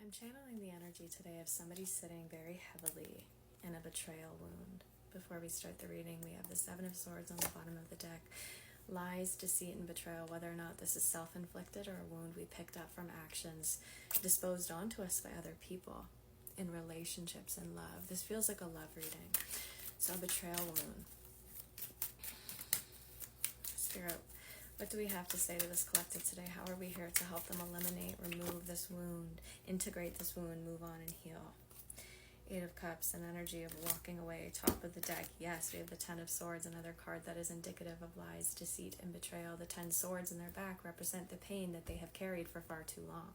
I'm channeling the energy today of somebody sitting very heavily in a betrayal wound. Before we start the reading, we have the Seven of Swords on the bottom of the deck. Lies, deceit, and betrayal, whether or not this is self-inflicted or a wound we picked up from actions disposed onto us by other people in relationships and love. This feels like a love reading. So, a betrayal wound. Spirit, what do we have to say to this collective today? How are we here to help them eliminate, remove this wound, integrate this wound, move on and heal? Eight of Cups, an energy of walking away. Top of the deck, yes, we have the Ten of Swords, another card that is indicative of lies, deceit, and betrayal. The 10 swords in their back represent the pain that they have carried for far too long.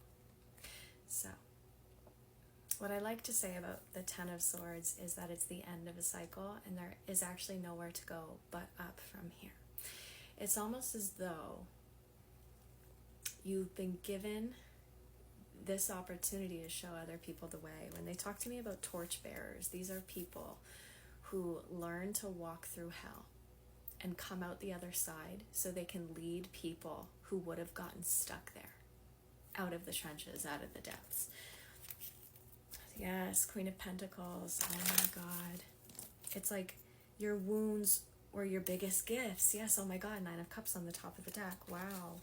So, what I like to say about the Ten of Swords is that it's the end of a cycle, and there is actually nowhere to go but up from here. It's almost as though you've been given this opportunity to show other people the way. When they talk to me about torchbearers, these are people who learn to walk through hell and come out the other side so they can lead people who would have gotten stuck there, out of the trenches, out of the depths. Yes, Queen of Pentacles. Oh my God. It's like your wounds were your biggest gifts. Yes, oh my God, Nine of Cups on the top of the deck. Wow.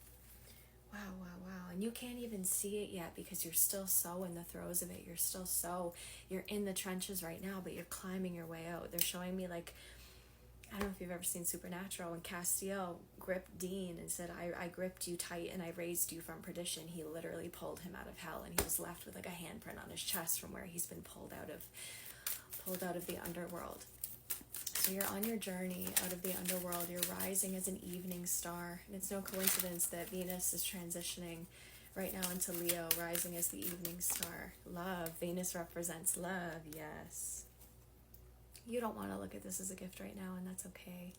Wow, wow, wow. And you can't even see it yet because you're still so in the throes of it. You're in the trenches right now, but you're climbing your way out. They're showing me, like, I don't know if you've ever seen Supernatural, when Castiel gripped Dean and said, I gripped you tight and I raised you from perdition. He literally pulled him out of hell, and he was left with like a handprint on his chest from where he's been pulled out of the underworld. So you're on your journey out of the underworld. You're rising as an evening star. And it's no coincidence that Venus is transitioning right now into Leo, rising as the evening star. Love. Venus represents love. Yes. You don't want to look at this as a gift right now, and that's okay.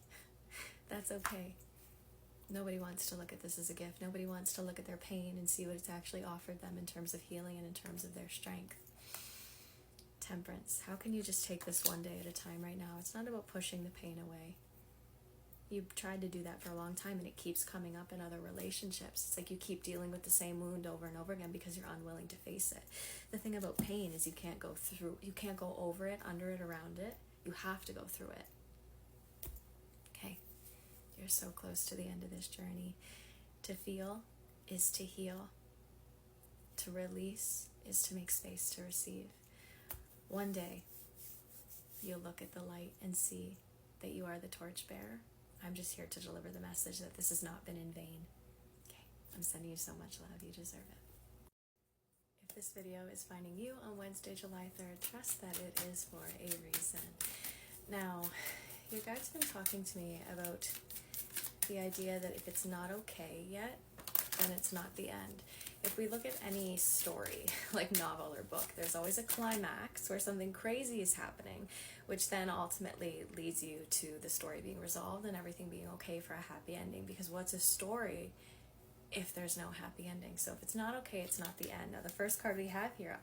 That's okay. Nobody wants to look at this as a gift. Nobody wants to look at their pain and see what it's actually offered them in terms of healing and in terms of their strength. Temperance. How can you just take this one day at a time right now? It's not about pushing the pain away. You've tried to do that for a long time, and it keeps coming up in other relationships. It's like you keep dealing with the same wound over and over again because you're unwilling to face it. The thing about pain is you can't go over it, under it, around it. You have to go through it. Okay. You're so close to the end of this journey. To feel is to heal. To release is to make space to receive. One day, you'll look at the light and see that you are the torchbearer. I'm just here to deliver the message that this has not been in vain. Okay, I'm sending you so much love. You deserve it. If this video is finding you on Wednesday, July 3rd, trust that it is for a reason. Now, your guides have been talking to me about the idea that if it's not okay yet, then it's not the end. If we look at any story, like novel or book, there's always a climax where something crazy is happening, which then ultimately leads you to the story being resolved and everything being okay for a happy ending. Because what's a story if there's no happy ending? So if it's not okay, it's not the end. Now, the first card we have here,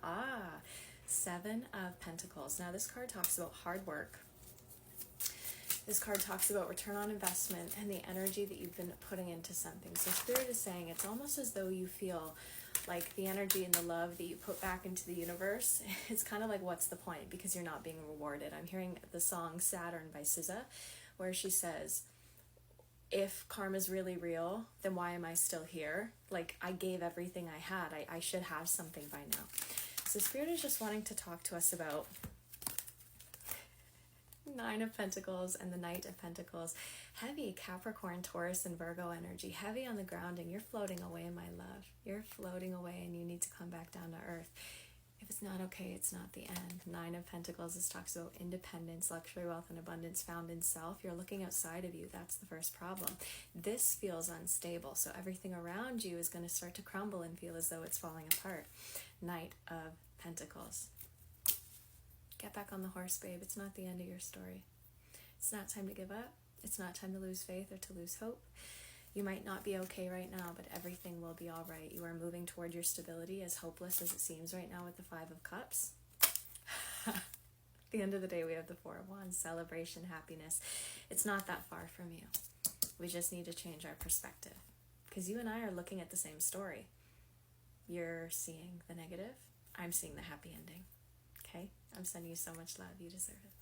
Seven of Pentacles. Now, this card talks about hard work. This card talks about return on investment and the energy that you've been putting into something. So Spirit is saying it's almost as though you feel like the energy and the love that you put back into the universe, it's kind of like, what's the point? Because you're not being rewarded. I'm hearing the song Saturn by SZA, where she says, if karma's really real, then why am I still here? Like, I gave everything I had. I should have something by now. So Spirit is just wanting to talk to us about Nine of Pentacles and the Knight of Pentacles. Heavy Capricorn, Taurus, and Virgo energy. Heavy on the grounding. You're floating away, my love. You're floating away, and you need to come back down to earth. If it's not okay, it's not the end. Nine of Pentacles, this talks about independence, luxury, wealth, and abundance found in self. You're looking outside of you. That's the first problem. This feels unstable, so everything around you is going to start to crumble and feel as though it's falling apart. Knight of Pentacles. Get back on the horse, babe. It's not the end of your story. It's not time to give up. It's not time to lose faith or to lose hope. You might not be okay right now, but everything will be all right. You are moving toward your stability, as hopeless as it seems right now with the Five of Cups. At the end of the day, we have the Four of Wands, celebration, happiness. It's not that far from you. We just need to change our perspective, because you and I are looking at the same story. You're seeing the negative. I'm seeing the happy ending. Okay? I'm sending you so much love. You deserve it.